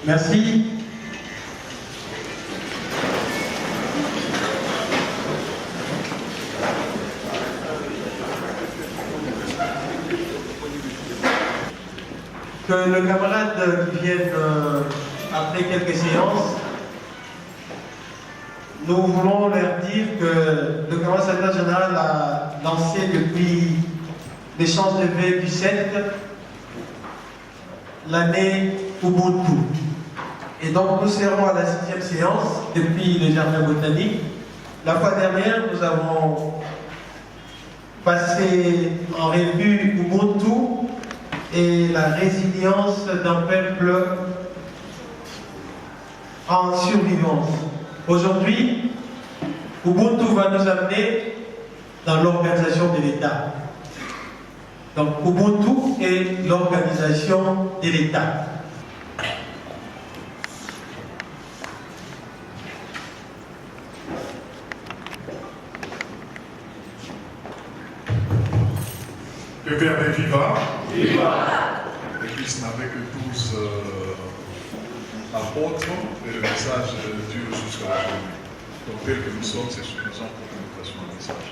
Merci. Que le camarade qui vienne après quelques séances, nous voulons leur dire que le camarade secrétaire général a lancé depuis l'échange de V du 7 l'année Ubuntu. Et donc nous serons à la 6e séance depuis le jardin botanique. La fois dernière, nous avons passé en revue Ubuntu et la résilience d'un peuple en survivance. Aujourd'hui, Ubuntu va nous amener dans l'organisation de l'État. Donc Ubuntu est l'organisation de l'État. Le Verbe est vivant. L'Église n'avait que 12 apôtres et le message dure jusqu'à aujourd'hui. Donc tel que nous sommes, c'est suffisant pour que nous fassions un message.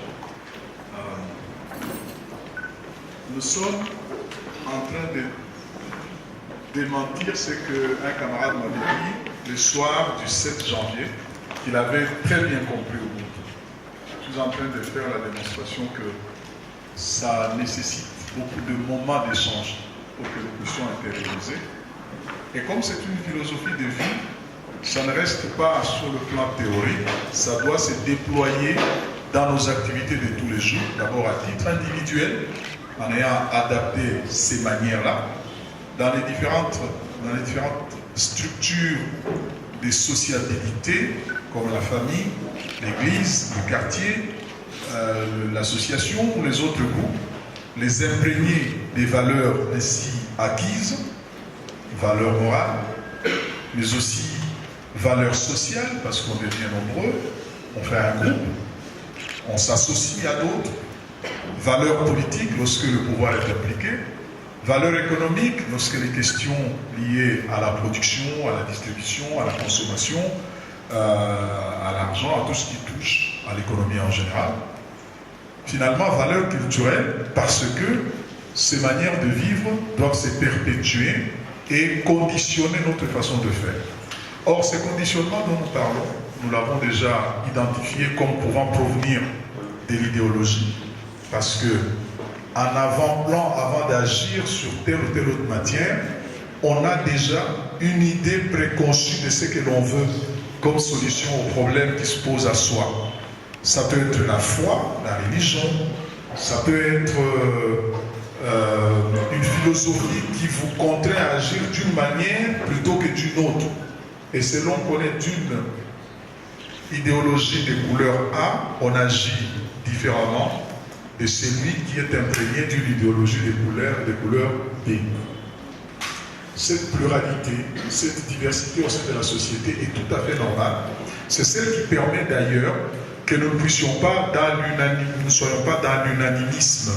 Nous sommes en train de démentir ce qu'un camarade m'avait dit le soir du 7 janvier, qu'il avait très bien compris au bout. Je suis en train de faire la démonstration que ça nécessite beaucoup de moments d'échange pour que nous puissions intérioriser. Et comme c'est une philosophie de vie, ça ne reste pas sur le plan théorique, ça doit se déployer dans nos activités de tous les jours, d'abord à titre individuel, en ayant adapté ces manières-là, dans les différentes structures de sociabilité, comme la famille, l'église, le quartier, l'association ou les autres groupes, les imprégner des valeurs ainsi acquises, valeurs morales, mais aussi valeurs sociales, parce qu'on devient nombreux, on fait un groupe, on s'associe à d'autres, valeurs politiques lorsque le pouvoir est appliqué, valeurs économiques lorsque les questions liées à la production, à la distribution, à la consommation, à l'argent, à tout ce qui touche à l'économie en général. Finalement, valeurs culturelles, parce que ces manières de vivre doivent se perpétuer et conditionner notre façon de faire. Or, ces conditionnements dont nous parlons, nous l'avons déjà identifié comme pouvant provenir de l'idéologie. Parce que, en avant-plan, avant d'agir sur telle ou telle autre matière, on a déjà une idée préconçue de ce que l'on veut comme solution aux problèmes qui se posent à soi. Ça peut être la foi, la religion, ça peut être une philosophie qui vous contraint à agir d'une manière plutôt que d'une autre. Et selon qu'on est d'une idéologie de couleur A, on agit différemment de celui qui est imprégné d'une idéologie de couleur B. Cette pluralité, cette diversité au sein de la société est tout à fait normale. C'est celle qui permet d'ailleurs que nous ne puissions pas nous ne soyons pas dans l'unanimisme,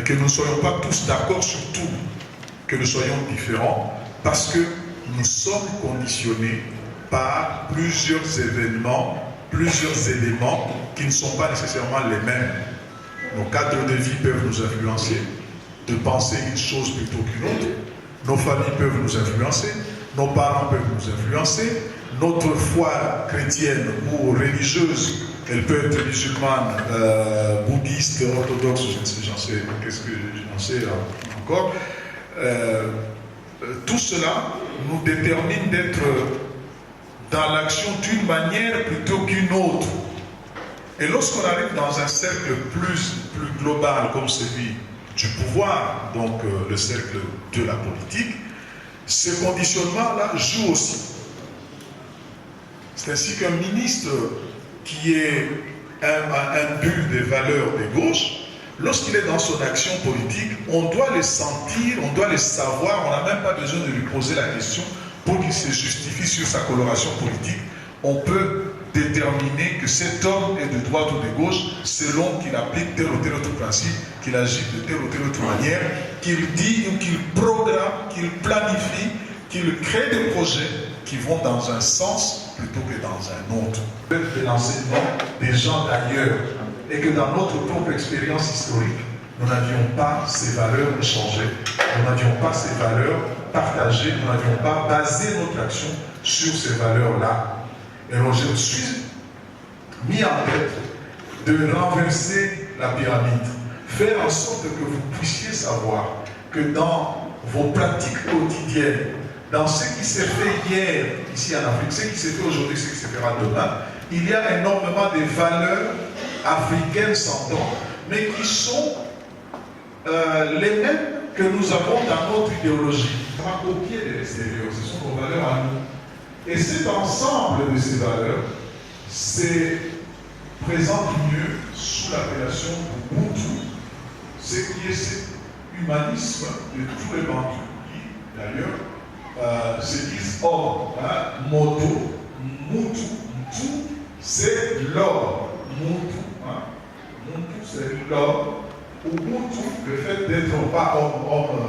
que nous ne soyons pas tous d'accord sur tout, que nous soyons différents, parce que nous sommes conditionnés par plusieurs événements, plusieurs éléments qui ne sont pas nécessairement les mêmes. Nos cadres de vie peuvent nous influencer, de penser une chose plutôt qu'une autre. Nos familles peuvent nous influencer, nos parents peuvent nous influencer, notre foi chrétienne ou religieuse, elle peut être musulmane, bouddhiste, orthodoxe, je ne sais, qu'est-ce que j'en sais encore. Tout cela nous détermine d'être dans l'action d'une manière plutôt qu'une autre. Et lorsqu'on arrive dans un cercle plus global comme celui du pouvoir, donc le cercle de la politique, ce conditionnement-là joue aussi. C'est ainsi qu'un ministre qui est un bulle des valeurs de gauche, lorsqu'il est dans son action politique, on doit le sentir, on doit le savoir, on n'a même pas besoin de lui poser la question pour qu'il se justifie sur sa coloration politique. On peut déterminer que cet homme est de droite ou de gauche selon qu'il applique tel ou tel autre principe, qu'il agit de telle ou telle autre manière, qu'il dit ou qu'il programme, qu'il planifie, qu'il crée des projets qui vont dans un sens plutôt que dans un autre. De l'enseignement des gens d'ailleurs, et que dans notre propre expérience historique, nous n'avions pas ces valeurs échangées, nous n'avions pas ces valeurs partagées, nous n'avions pas basé notre action sur ces valeurs-là. Et alors je me suis mis en tête de renverser la pyramide, faire en sorte que vous puissiez savoir que dans vos pratiques quotidiennes, dans ce qui s'est fait hier ici en Afrique, ce qui s'est fait aujourd'hui, ce qui se fera demain, il y a énormément de valeurs africaines s'entendent, mais qui sont les mêmes que nous avons dans notre idéologie. On va copier de l'extérieur, ce sont nos valeurs à nous. Et cet ensemble de ces valeurs se présente mieux sous l'appellation Ubuntu, ce qui est cet humanisme de tous les Bantous qui, d'ailleurs, se disent homme, hein, moto, mutu, mutu, c'est l'homme, mutu, hein, mutu c'est l'homme, Ubuntu, le fait d'être pas homme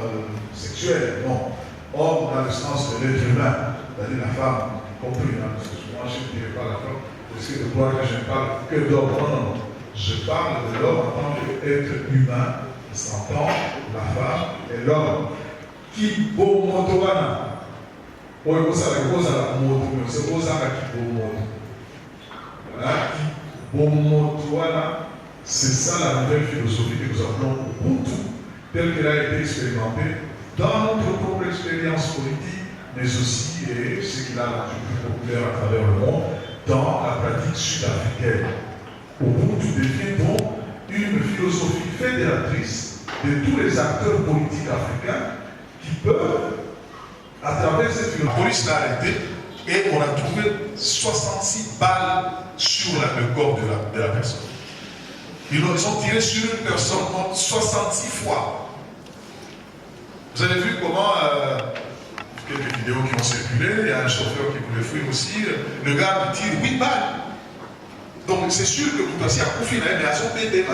sexuel, non, homme dans le sens de l'être humain, c'est-à-dire la femme, compris, hein, parce que souvent je ne dirais pas la femme, parce que de croire que je ne parle que d'homme, non, non, non, je parle de l'homme en tant qu'être humain, s'entend la femme et l'homme, qui beau motowana. Voilà, c'est ça la nouvelle philosophie que nous appelons Ubuntu, telle qu'elle a été expérimentée dans notre propre expérience politique, mais aussi, et ce qu'il a rendu plus populaire à travers le monde, dans la pratique sud-africaine. Ubuntu devient donc une philosophie fédératrice de tous les acteurs politiques africains qui peuvent, à travers cette philosophie, la police l'a arrêté et on a trouvé 66 balles sur le corps de la personne. Ils ont tiré sur une personne 66 fois. Vous avez vu comment, quelques vidéos qui ont circulé, il y a un chauffeur qui voulait fuir aussi, le gars lui tire 8 balles. Donc c'est sûr que vous passez à confiner, mais à son bébé,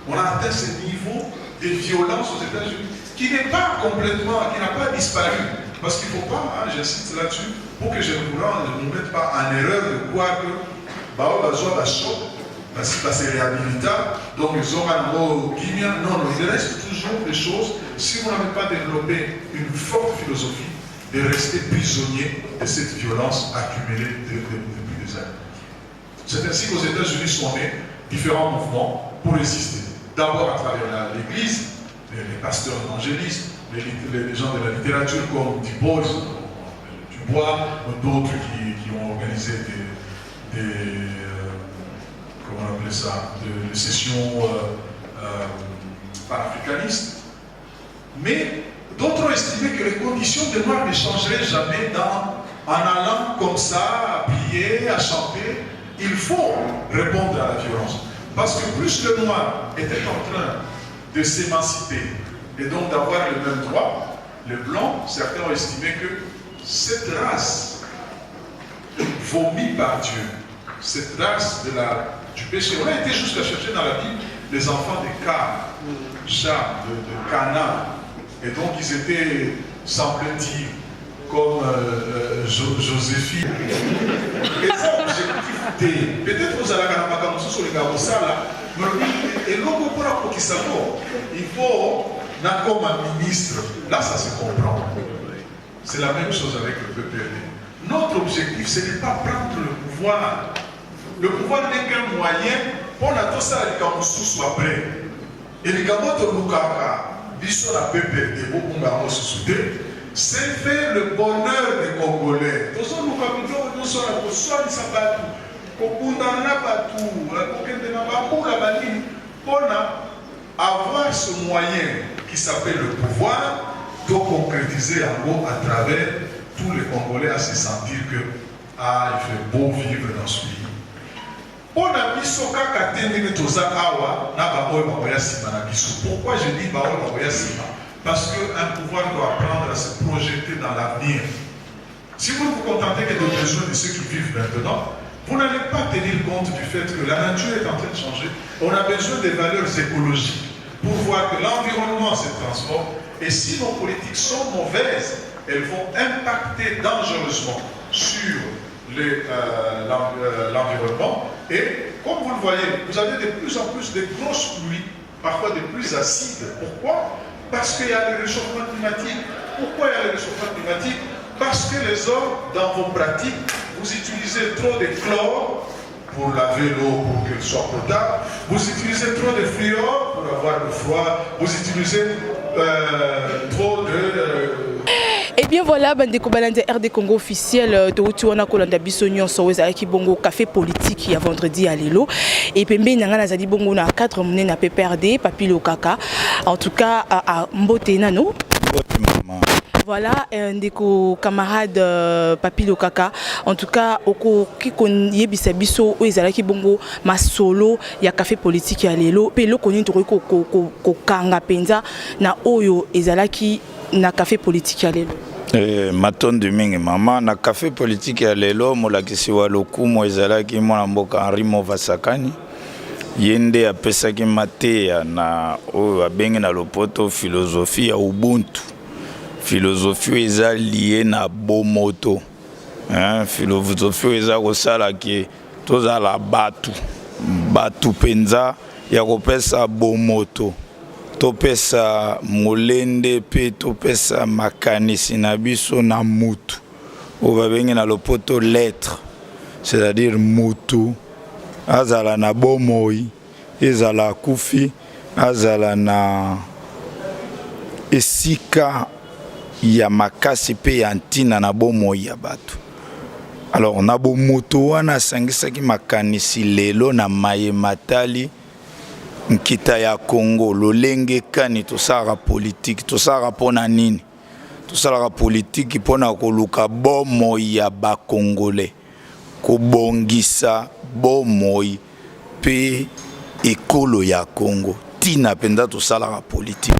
on a atteint ce niveau de violence aux États-Unis qui n'est pas complètement, qui n'a pas disparu. Parce qu'il ne faut pas, hein, j'insiste là-dessus, pour que je ne me mette pas en erreur de croire que c'est réhabilitable, donc ils auront un mot guignol. Non, non, il reste toujours des choses, si vous n'avez pas développé une forte philosophie, de rester prisonnier de cette violence accumulée depuis des années. C'est ainsi qu'aux États-Unis sont nés différents mouvements pour résister. D'abord à travers l'Église, les pasteurs évangélistes, les gens de la littérature comme Dubois, d'autres qui ont organisé comment on appelait ça, des sessions panafricanistes. Mais d'autres ont estimé que les conditions de Noirs ne changeraient jamais en allant comme ça, à prier, à chanter. Il faut répondre à la violence. Parce que plus le Noir était en train de s'émanciper et donc d'avoir les mêmes droits, les Blancs, certains ont estimé que cette race vomie par Dieu, cette race du péché, on a été jusqu'à chercher dans la Bible les enfants de Cam, Cham, de Cana, et donc ils étaient, semble-t-il, comme Joséphine. Et ça, objectif, peut-être vous allez à sur les gars, et l'homme pour qu'il s'en il faut, comme un ministre, là ça se comprend. C'est la même chose avec le PPRD. Notre objectif, ce n'est pas prendre le pouvoir. Le pouvoir n'est qu'un moyen pour la tout ça, les gars soit prêt. Et les gars, votre Lukaka, l'histoire de la PPRD, beaucoup de se c'est faire le bonheur des Congolais. Tous ceux qui nous sont là, pour soi, ils ne savent pas tout. Kokunda na pas tout. Kokende na ba pour la banine. Pona avoir ce moyen qui s'appelle le pouvoir, de concrétiser en gros à travers tous les Congolais à se sentir que il fait beau vivre dans ce pays. Pourquoi je dis parce qu'un pouvoir doit apprendre à se projeter dans l'avenir. Si vous vous contentez que des besoins de ceux qui vivent maintenant, vous n'allez pas tenir compte du fait que la nature est en train de changer. On a besoin des valeurs écologiques pour voir que l'environnement se transforme. Et si nos politiques sont mauvaises, elles vont impacter dangereusement sur l'environnement. Et comme vous le voyez, vous avez de plus en plus de grosses pluies, parfois des pluies acides. Pourquoi? Parce qu'il y a le réchauffement climatique. Pourquoi il y a le réchauffement climatique? Parce que les hommes, dans vos pratiques, vous utilisez trop de chlore pour laver l'eau pour qu'elle soit potable, vous utilisez trop de fluor pour avoir le froid, vous utilisez trop de... Eh bien voilà, bandeko balanda RD Congo officiel de Otuana Kolanda Bissonyon Soweza qui bongo café politique ya vendredi à Lelo et pembe nanga nazali bongo na 4 mone na PPRD Papilo Kaka en tout cas à Mbote nano. Voilà, ndeko camarade Papilo Kaka en tout cas oko ki konye bisabiso o ezalaki bongo masolo ya café politique ya Lelo pe lo koni to ko kanga penza na oyo ezalaki na café politique ya Lelo. Matondo mingi mama na café politique ya Lelo molakisi wa lokumo ezalaki mwana mboka Henri Movasakani yende apesaki mateya na oyo abengi na lopoto philosophie ya Ubuntu. Philosophie eza lié na bomoto. Philosophie eza kosala ke tozala batu penza ya kopesa bomoto. Topesa molende pe topesa makanisi na biso na mutu. Obabengi na lopoto l'être, c'est-à-dire mutu. Azala na bomoi, ezala kufi, azala na esika ya makasi pe ya ntina na bomoi ya batu. Alors na bomoto wana sangisaki makanisi lelo na maye matali nkita ya Congo lolenge kani tosala politique tosala pona nini tosala politique pona koluka bomoi ya ba Congolais kobongisa bomoi pe ekolo ya Congo tina penda tosala politique.